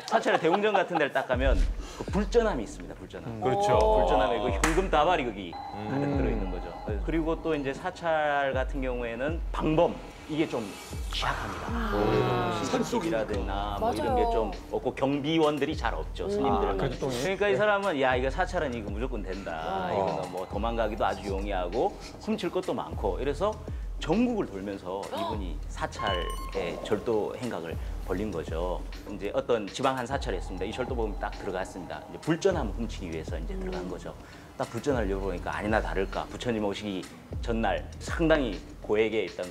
사찰의 대웅전 같은 데를 딱 가면 그 불전함이 있습니다. 불전함. 그렇죠. 불전함에 그 현금 다발이 거기 가득 들어있는 거죠. 그리고 또 이제 사찰 같은 경우에는 방범 이게 좀 취약합니다. 산속이라든가 뭐 이런 게 좀 없고 경비원들이 잘 없죠. 스님들은. 그러니까 이 사람은 야 이거 사찰은 이거 무조건 된다. 이거는 뭐 도망가기도 아주 용이하고 훔칠 것도 많고 이래서 전국을 돌면서 이분이 사찰의 절도 행각을 벌린 거죠. 이제 어떤 지방 한 사찰이었습니다. 이 절도범이 딱 들어갔습니다. 이제 불전함 훔치기 위해서 이제 들어간 거죠. 딱 불전을 열어보니까 아니나 다를까 부처님 오시기 전날 상당히 고액에 있던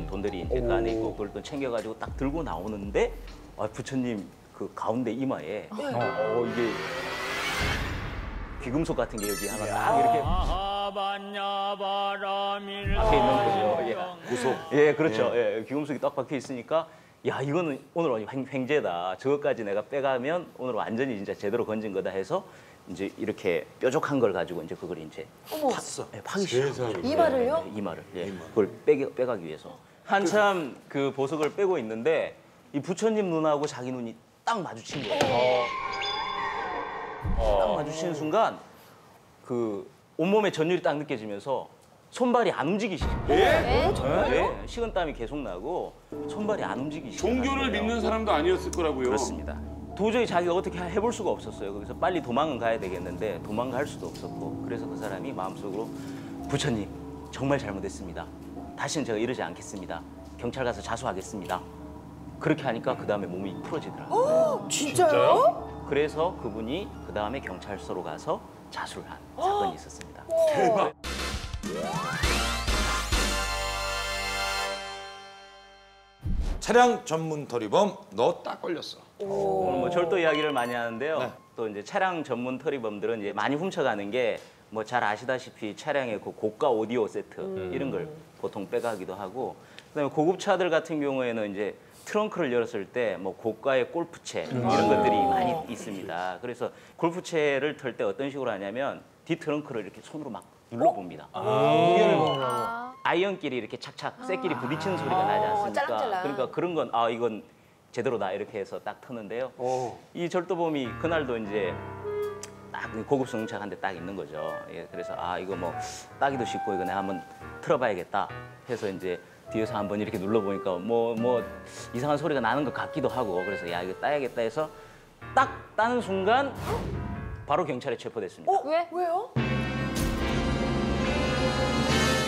돈들이 이제 그 안에 있고 그걸 또 챙겨가지고 딱 들고 나오는데 부처님 그 가운데 이마에 이게 귀금속 같은 게 여기 하나 딱 이렇게 박혀 있는 거죠. 구속. 예, 그렇죠. 예, 귀금속이 딱 박혀 있으니까 야 이거는 오늘 횡재다. 저것까지 내가 빼가면 오늘 완전히 진짜 제대로 건진 거다 해서 이제 이렇게 뾰족한 걸 가지고 이제 그걸 이제 파기 시작해요. 이마를요? 이마를. 예, 그걸 빼가기 위해서. 한참 그 보석을 빼고 있는데 이 부처님 눈하고 자기 눈이 딱 마주친 거예요. 딱 마주치는 순간 그 온몸에 전율이 딱 느껴지면서 손발이 안 움직이시는 거예요. 예? 정말요? 예, 식은땀이 계속 나고 손발이 안 움직이시는 거예요. 종교를 믿는 사람도 아니었을 거라고요. 그렇습니다. 도저히 자기가 어떻게 해볼 수가 없었어요. 거기서 빨리 도망은 가야 되겠는데 도망갈 수도 없었고 그래서 그 사람이 마음속으로 부처님 정말 잘못했습니다. 다시는 제가 이러지 않겠습니다. 경찰 가서 자수하겠습니다. 그렇게 하니까 그 다음에 몸이 풀어지더라고요. 진짜요? 그래서 그분이 그 다음에 경찰서로 가서 자수를 한 사건이 있었습니다. 대박. 차량 전문 터리범 너 딱 걸렸어. 오늘 뭐 절도 이야기를 많이 하는데요. 또 이제 차량 전문 터리범들은 이제 많이 훔쳐가는 게 뭐 잘 아시다시피 차량의 그 고가 오디오 세트 이런 걸 보통 빼가기도 하고 그다음에 고급차들 같은 경우에는 이제 트렁크를 열었을 때 뭐 고가의 골프채 이런 것들이 많이 있습니다. 그래서 골프채를 털 때 어떤 식으로 하냐면 뒤 트렁크를 이렇게 손으로 막 눌러봅니다. 아이언끼리 이렇게 착착 쇠끼리 부딪히는 소리가 나지 않습니까? 짤랑짤랑. 그러니까 그런 건 이건 제대로다 이렇게 해서 딱 터는데요. 이 절도범이 그날도 이제 딱 고급 승용차가 한 대 딱 있는 거죠. 예, 그래서 이거 뭐 따기도 쉽고 이거 내가 한번 틀어봐야겠다 해서 이제 뒤에서 한번 이렇게 눌러보니까 뭐 이상한 소리가 나는 것 같기도 하고 그래서 야 이거 따야겠다 해서 딱 따는 순간 바로 경찰에 체포됐습니다. 왜요?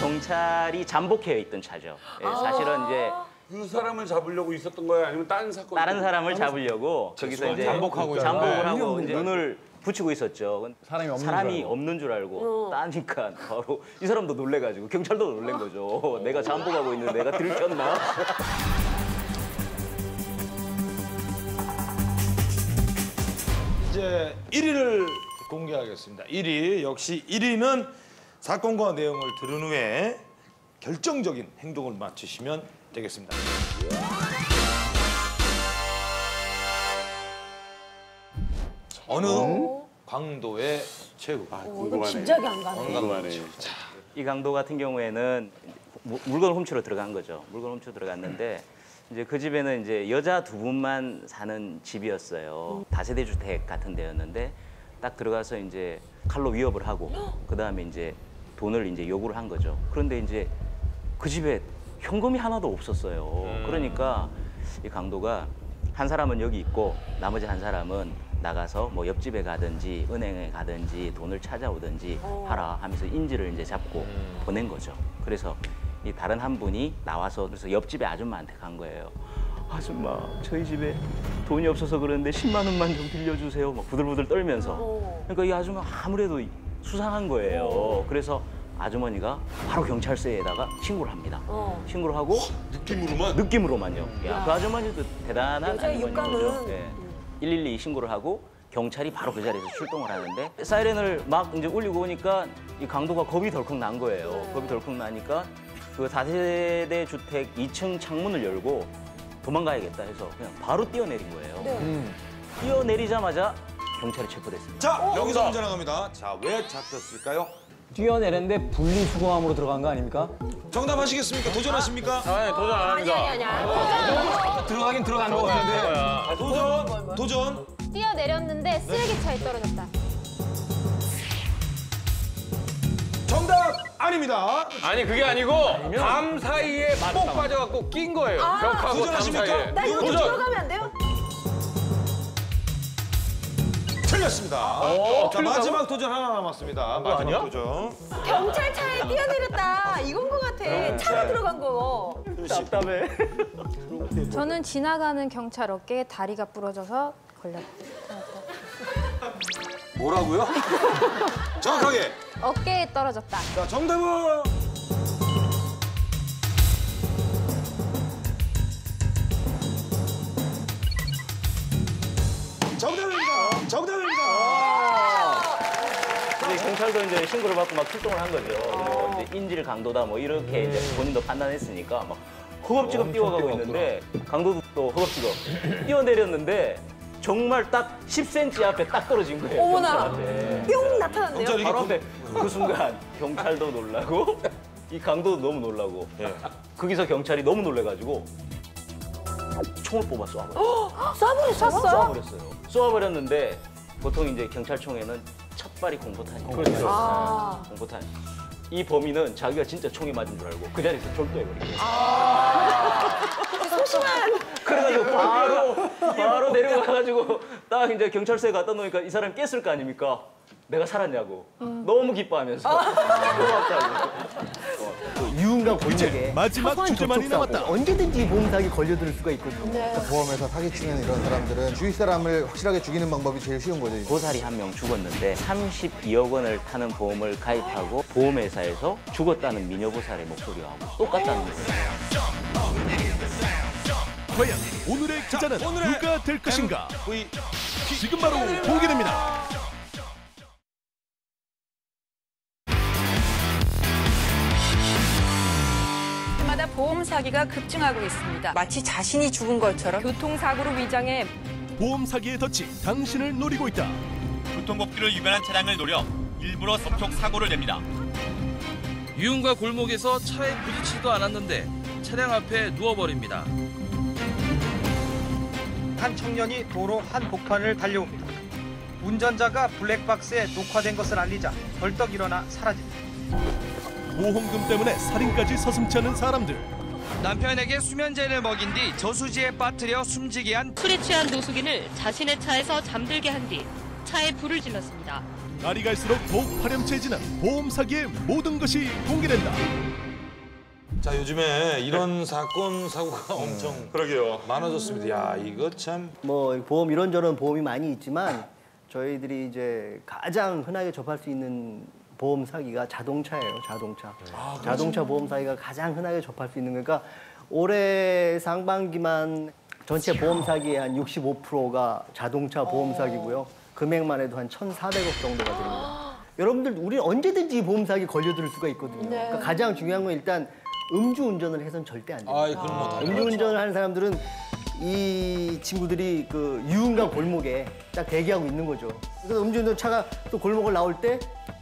경찰이 잠복해 있던 차죠. 예, 사실은 이제 그 사람을 잡으려고 있었던 거야 아니면 다른 사건? 다른 사람을 잡으려고 거기서 이제 잠복을 하고 이제 눈을 붙이고 있었죠. 사람이 없는 줄 알고 따니까 바로 이 사람도 놀래가지고 경찰도 놀란 거죠. 내가 잠복하고 있는데 내가 들켰나? 이제 1위를 공개하겠습니다. 1위 역시 1위는 사건과 내용을 들은 후에 결정적인 행동을 맞추시면 되겠습니다. 어느 강도의 최후. 이거 짐작이 안 가네. 이 강도 같은 경우에는 물건 훔치러 들어간 거죠. 물건 훔치러 들어갔는데 이제 그 집에는 이제 여자 두 분만 사는 집이었어요. 다세대 주택 같은 데였는데 딱 들어가서 이제 칼로 위협을 하고 그 다음에 이제 돈을 이제 요구를 한 거죠. 그런데 이제 그 집에 현금이 하나도 없었어요. 그러니까 이 강도가 한 사람은 여기 있고 나머지 한 사람은 나가서 뭐 옆집에 가든지 은행에 가든지 돈을 찾아오든지 하라 하면서 인지를 이제 잡고 보낸 거죠. 그래서 이 다른 한 분이 나와서 그래서 옆집에 아줌마한테 간 거예요. 아줌마, 저희 집에 돈이 없어서 그러는데 10만 원만 좀 빌려주세요. 막 부들부들 떨면서. 그러니까 이 아줌마 아무래도 수상한 거예요. 그래서 아주머니가 바로 경찰서에다가 신고를 합니다. 신고를 하고 느낌으로만? 느낌으로만요. 야, 그 아주머니도 대단한 여자의 아주머니죠. 네. 112 신고를 하고 경찰이 바로 그 자리에서 출동을 하는데 사이렌을 막 이제 울리고 오니까 이 강도가 겁이 덜컥 난 거예요. 겁이 덜컥 나니까 그 다세대 주택 2층 창문을 열고 도망가야겠다 해서 그냥 바로 뛰어내린 거예요. 뛰어내리자마자 경찰에 체포됐습니다. 자, 여기서 문제 나갑니다. 자, 왜 잡혔을까요? 뛰어내렸는데 분리수거함으로 들어간 거 아닙니까? 정답하시겠습니까? 도전하십니까? 아니, 도전 안 합니다. 들어가긴 들어간 거 같은데. 도전. 뛰어내렸는데 쓰레기차에 떨어졌다. 정답 아닙니다. 아니, 그게 아니고 담 사이에 꼭 빠져갖고 낀 거예요. 벽하고 담 도전하십니까? 사이에. 나 여기 도전! 들어가면 안 돼요? 틀렸습니다. 자, 틀렸다고? 마지막 도전 하나 남았습니다. 마지막 아니야? 도전. 경찰차에 뛰어내렸다. 이건 것 같아. 차로 들어간 거. 답답해. 저는 지나가는 경찰 어깨에 다리가 부러져서 걸렸다. 뭐라고요? 정확하게. 어깨에 떨어졌다. 자, 정답은 정답입니다. 정답입니다. 근데 경찰도 이제 신고를 받고 막 출동을 한 거죠. 그리고 이제 인질 강도다 뭐 이렇게 이제 본인도 판단했으니까 막 허겁지겁 뛰어가고 있는데 강도도 또 허겁지겁 뛰어내렸는데 정말 딱 10cm 앞에 딱 떨어진 거예요. 어머나. 경찰한테. 뿅 나타났네요. 바로 앞에 그 순간 경찰도 놀라고 이 강도도 너무 놀라고 거기서 경찰이 너무 놀래가지고 총을 뽑아 쏴버렸어요. 쏴버렸어요? 쏴버렸어요. 쏘아버렸는데 보통 이제 경찰총에는 첫 발이 공포탄이에요. 그렇죠. 아. 공포탄. 이 범인은 자기가 진짜 총에 맞은 줄 알고 그 자리에서 졸도해버린 거예요. 소심한. 그래가지고 바로 내려가가지고 딱 이제 경찰서에 갖다 놓으니까 이 사람이 깼을 거 아닙니까? 내가 살았냐고. 너무 기뻐하면서. 유흥과 골목에 마지막 사소한 주제만이 접촉사고, 남았다. 언제든지 보험사기 걸려들 수가 있거든요. 그러니까 보험회사 사기치는 이런 사람들은 주위 사람을 확실하게 죽이는 방법이 제일 쉬운 거죠. 고사리 한 명 죽었는데 32억 원을 타는 보험을 가입하고 보험회사에서 죽었다는 미녀보살의 목소리와 똑같다는 거예요. 과연 오늘의 기자는 누가 될 것인가? 지금 바로 공개됩니다. 마다 보험 사기가 급증하고 있습니다. 마치 자신이 죽은 것처럼 교통사고로 위장해 보험 사기에 덫이 당신을 노리고 있다. 교통법규를 위반한 차량을 노려 일부러 접촉 사고를 냅니다. 유흥가 골목에서 차에 부딪히지도 않았는데 차량 앞에 누워버립니다. 한 청년이 도로 한복판을 달려옵니다. 운전자가 블랙박스에 녹화된 것을 알리자 벌떡 일어나 사라집니다. 보험금 때문에 살인까지 서슴지 않은 사람들. 남편에게 수면제를 먹인 뒤 저수지에 빠뜨려 숨지게 한 술에 취한 노숙인을 자신의 차에서 잠들게 한 뒤 차에 불을 질렀습니다. 날이 갈수록 더욱 파렴치해지는 보험 사기의 모든 것이 공개된다. 자, 요즘에 이런 사건 사고가 엄청 그러게요. 많아졌습니다. 야, 이거 참. 뭐 보험 이런저런 보험이 많이 있지만 저희들이 이제 가장 흔하게 접할 수 있는 보험 사기가 자동차예요. 자동차. 자동차 보험 사기가 가장 흔하게 접할 수 있는 거니까 올해 상반기만 전체 보험 사기의 한 65%가 자동차 보험 사기고요. 금액만 해도 한 1,400억 정도가 됩니다. 여러분들 우리 언제든지 보험 사기 걸려들 수가 있거든요. 네. 그러니까 가장 중요한 건 일단 음주운전을 해서는 절대 안 돼요. 그건 뭐 당연하죠. 음주운전을 하는 사람들은 이 친구들이 그 유흥가 골목에 딱 대기하고 있는 거죠. 그래서 음주운전 차가 또 골목을 나올 때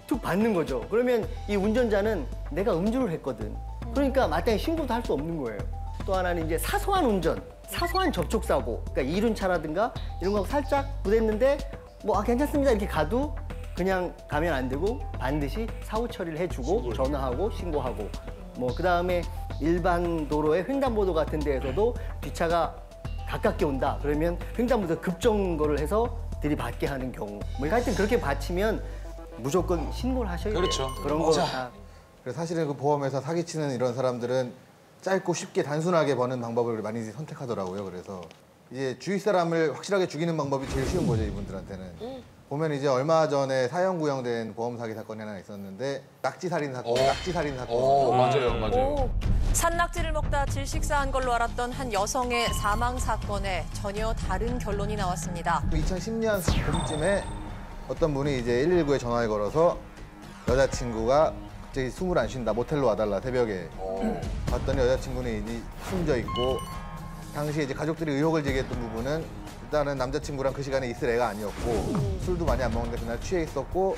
툭 받는 거죠. 그러면 이 운전자는 내가 음주를 했거든. 그러니까 마땅히 신고도 할 수 없는 거예요. 또 하나는 이제 사소한 운전, 사소한 접촉사고, 그러니까 이륜차라든가 이런 거 살짝 부딪혔는데 뭐 괜찮습니다 이렇게 가도 그냥 가면 안 되고 반드시 사후 처리를 해주고 전화하고 신고하고 뭐 그다음에 일반 도로의 횡단보도 같은 데에서도 뒷차가 가깝게 온다 그러면 횡단보도 급정거를 해서 들이받게 하는 경우 뭐 하여튼 그렇게 받치면 무조건 신고를 하셔야 돼요. 그렇죠. 그런 거 다. 그래서 사실은 그 보험회사 사기치는 이런 사람들은 짧고 쉽게 단순하게 버는 방법을 많이 선택하더라고요. 그래서 이제 주위 사람을 확실하게 죽이는 방법이 제일 쉬운 거죠, 이분들한테는. 보면 이제 얼마 전에 사형 구형된 보험 사기 사건이 하나 있었는데 낙지 살인 사건, 낙지 살인 사건. 맞아요. 산낙지를 먹다 질식사한 걸로 알았던 한 여성의 사망 사건에 전혀 다른 결론이 나왔습니다. 2010년 봄쯤에 어떤 분이 이제 119에 전화를 걸어서 여자친구가 갑자기 숨을 안 쉰다, 모텔로 와달라 새벽에. 봤더니 여자친구는 이제 숨져 있고 당시에 이제 가족들이 의혹을 제기했던 부분은 일단은 남자친구랑 그 시간에 있을 애가 아니었고 술도 많이 안 먹는데 그날 취해 있었고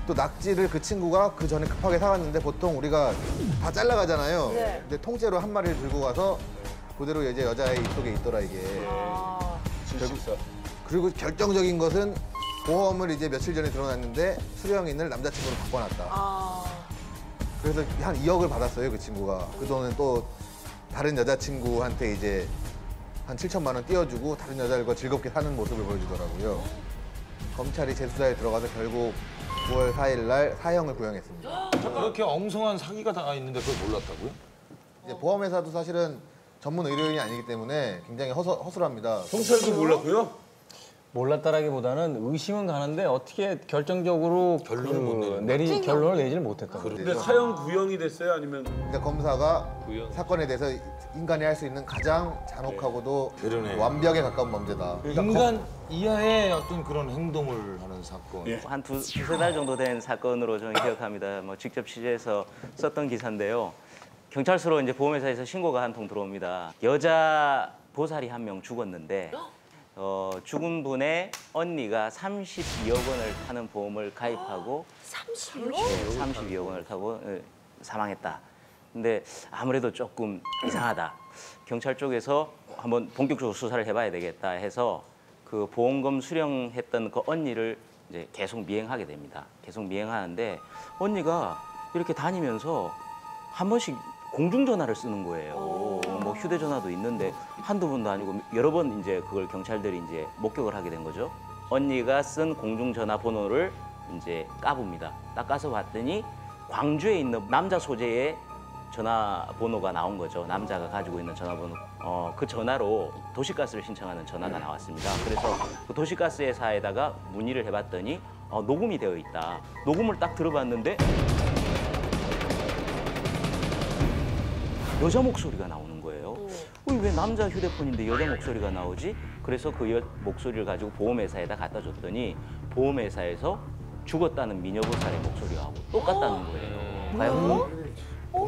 또 낙지를 그 친구가 그 전에 급하게 사왔는데 보통 우리가 다 잘라가잖아요. 네. 근데 통째로 한 마리를 들고 가서 그대로 이제 여자의 입속에 있더라 이게. 그리고 결정적인 것은 보험을 이제 며칠 전에 들어놨는데 수령인을 남자친구로 바꿔놨다. 그래서 한 2억을 받았어요 그 친구가. 그 돈은 또 다른 여자친구한테 이제 한 7천만 원 띄워주고 다른 여자들과 즐겁게 사는 모습을 보여주더라고요. 검찰이 재수사에 들어가서 결국 9월 4일 날 사형을 구형했습니다. 그렇게 엉성한 사기가 다 있는데 그걸 몰랐다고요? 이제 보험회사도 사실은 전문 의료인이 아니기 때문에 굉장히 허술합니다. 경찰도 몰랐고요? 몰랐다라기보다는 의심은 가는데 어떻게 결정적으로 결론을 내지를 못했다. 근데 사형 구형이 됐어요? 아니면? 그러니까 검사가 사건에 대해서 인간이 할 수 있는 가장 잔혹하고도 완벽에 가까운 범죄다. 인간 이하의 어떤 그런 행동을 하는 사건. 한 두세 달 정도 된 사건으로 저는 기억합니다. 뭐 직접 취재해서 썼던 기사인데요. 경찰서로 이제 보험회사에서 신고가 한 통 들어옵니다. 여자 보살이 한 명 죽었는데 죽은 분의 언니가 32억 원을 타는 보험을 가입하고 32억? 네, 32억 원을 타고 사망했다. 근데 아무래도 조금 이상하다. 경찰 쪽에서 한번 본격적으로 수사를 해봐야 되겠다 해서 그 보험금 수령했던 그 언니를 이제 계속 미행하게 됩니다. 계속 미행하는데 언니가 이렇게 다니면서 한 번씩 공중전화를 쓰는 거예요. 뭐 휴대전화도 있는데 한두 번도 아니고 여러 번 이제 그걸 경찰들이 이제 목격을 하게 된 거죠. 언니가 쓴 공중전화 번호를 이제 까봅니다. 딱 까서 봤더니 광주에 있는 남자 소재의 전화번호가 나온 거죠. 남자가 가지고 있는 전화번호. 그 전화로 도시가스를 신청하는 전화가 나왔습니다. 그래서 그 도시가스 회사에다가 문의를 해봤더니 녹음이 되어 있다. 녹음을 딱 들어봤는데 여자 목소리가 나오는 거예요. 왜 남자 휴대폰인데 여자 목소리가 나오지? 그래서 그 목소리를 가지고 보험회사에다 갖다 줬더니 보험회사에서 죽었다는 미녀보살의 목소리하고 똑같다는 거예요. 과연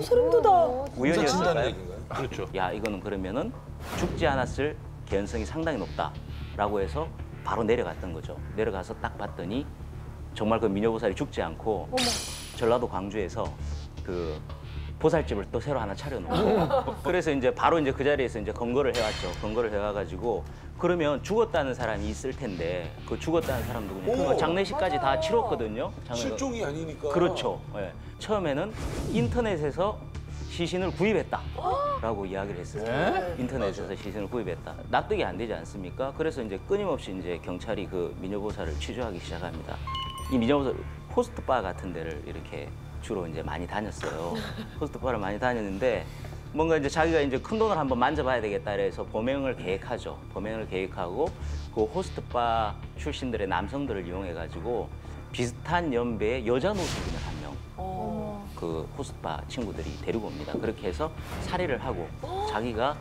소름 돋아. 우연이었을까요? 그렇죠. 야, 이거는 그러면은 죽지 않았을 개연성이 상당히 높다라고 해서 바로 내려갔던 거죠. 내려가서 딱 봤더니 정말 그 미녀보살이 죽지 않고 전라도 광주에서 그 보살집을 또 새로 하나 차려놓고 그래서 이제 바로 이제 그 자리에서 이제 검거를 해왔죠. 검거를 해와가지고 그러면 죽었다는 사람이 있을 텐데 그 죽었다는 사람 누구냐? 장례식까지 다 치렀거든요. 실종이 아니니까. 그렇죠. 네. 처음에는 인터넷에서 시신을 구입했다라고 이야기를 했어요. 인터넷에서 시신을 구입했다. 납득이 안 되지 않습니까? 그래서 이제 끊임없이 이제 경찰이 그 미녀보살을 취조하기 시작합니다. 이 미녀보살 호스트바 같은 데를 이렇게 주로 이제 많이 다녔어요. 호스트바를 많이 다녔는데 뭔가 이제 자기가 이제 큰 돈을 한번 만져봐야 되겠다 그래서 범행을 계획하죠. 범행을 계획하고 그 호스트바 출신들의 남성들을 이용해가지고 비슷한 연배의 여자 노숙인을 한 명 그 호스트바 친구들이 데리고 옵니다. 그렇게 해서 살해를 하고 자기가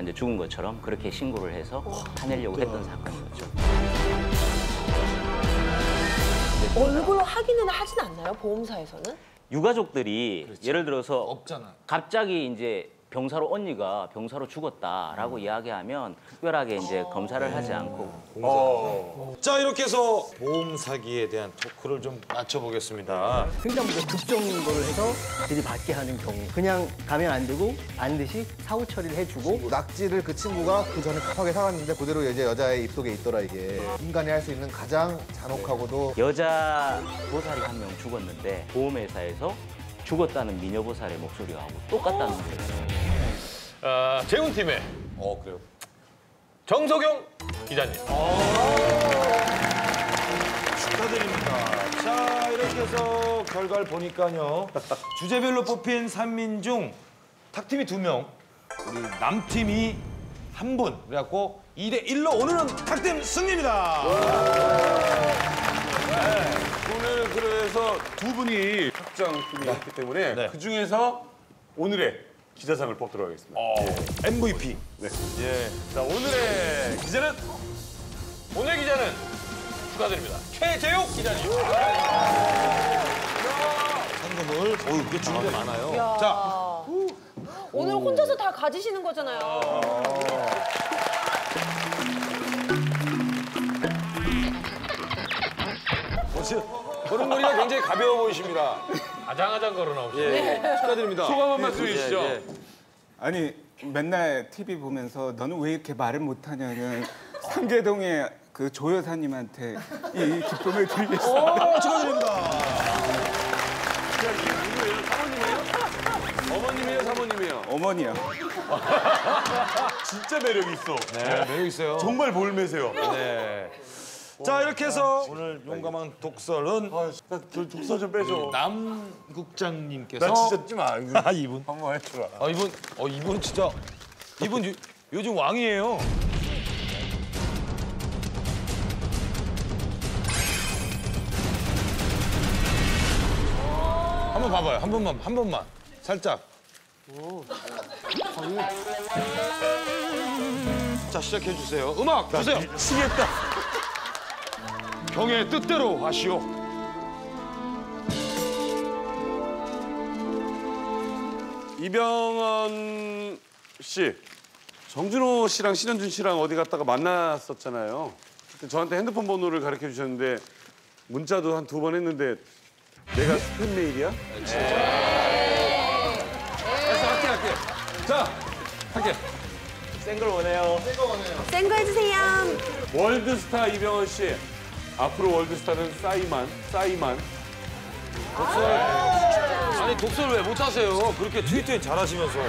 이제 죽은 것처럼 그렇게 신고를 해서 타내려고 했던 사건이었죠. 얼굴 확인은 하진 않나요? 보험사에서는? 유가족들이 예를 들어서 없잖아. 갑자기 이제 병사로 언니가 병사로 죽었다라고 이야기하면 특별하게 이제 검사를 하지 않고 자, 이렇게 해서 보험 사기에 대한 토크를 좀 맞춰보겠습니다. 횡단보도 급정거를 해서 들이받게 하는 경우 그냥 가면 안 되고 반드시 사후 처리를 해주고 낙지를 그 친구가 그 전에 급하게 사왔는데 그대로 이제 여자의 입속에 있더라 이게. 인간이 할 수 있는 가장 잔혹하고도 여자 보살이 한 명 죽었는데 보험회사에서 죽었다는 미녀보살의 목소리하고 똑같다는 거예요. 재훈팀의 그래요. 정석영 기자님. 축하드립니다. 자, 이렇게 해서 결과를 보니까요. 주제별로 뽑힌 3인 중 탁팀이 2명, 우리 남팀이 1분. 그래갖고 2대1로 오늘은 탁팀 승리입니다. 오늘 그래서 두 분이 확장팀이었기 때문에 그 중에서 오늘의 기자상을 뽑도록 하겠습니다. MVP. 네. 자, 오늘의 기자는 축하드립니다. 최재욱 기자님. 상금을 이게 주는 게 많아요. 야. 자, 오늘 혼자서 다 가지시는 거잖아요. 걸음걸이가 굉장히 가벼워 보이십니다. 아장아장 걸어 나오시죠. 예, 축하드립니다. 소감 한 말씀 해주시죠. 아니 맨날 TV 보면서 너는 왜 이렇게 말을 못하냐는 상계동의 그 조 여사님한테 이 기쁨을 드리겠습니다. 축하드립니다. 어머님이에요, 사모님이에요? 어머니요. 진짜 매력 있어. 네, 매력 있어요. 정말 볼매세요. 네. 자, 이렇게 해서 오늘 용감한 독설은 독설 좀 빼줘. 남 국장님께서 나 진짜 좀 이분 한번 해줘라. 이분 진짜 요즘 왕이에요. 한번 봐봐요. 한 번만 살짝. 자, 시작해 주세요. 음악 주세요. 미치겠다. 경의 뜻대로 하시오. 이병헌 씨, 정준호 씨랑 신현준 씨랑 어디 갔다가 만났었잖아요. 그때 저한테 핸드폰 번호를 가르쳐 주셨는데 문자도 한 2번 했는데 내가 스팸 메일이야? 할게. 자, 할게. 센 걸 원해요. 센 거 해주세요. 월드스타 이병헌 씨, 앞으로 월드스타는 싸이만. 독설. 아니 독설 왜 못 하세요? 그렇게 트위터에 잘하시면서.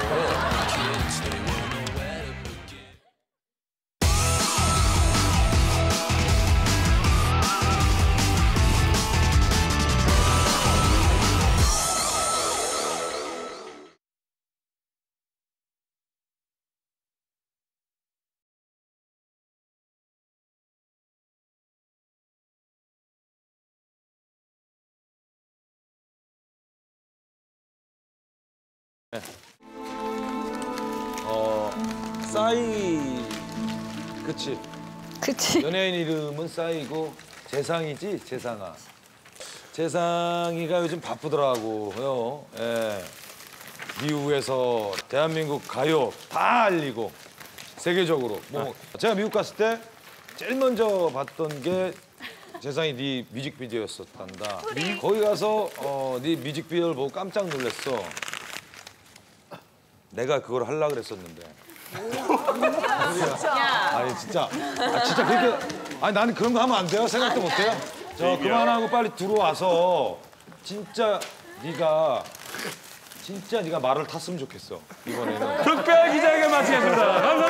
싸이. 그치. 연예인 이름은 싸이고 재상이지, 재상아. 재상이가 요즘 바쁘더라고요. 예. 미국에서 대한민국 가요 다 알리고 세계적으로. 제가 미국 갔을 때 제일 먼저 봤던 게 재상이 네 뮤직비디오였었단다. 거기 가서 네 뮤직비디오를 보고 깜짝 놀랐어. 내가 그걸 하려고 그랬었는데. 아니 진짜 그렇게 나는 그런 거 하면 안 돼요? 생각도 못 해요? 저 그만하고 빨리 들어와서 진짜 네가 말을 탔으면 좋겠어 이번에는. 특별 기자회견 마치겠습니다. 감사합니다.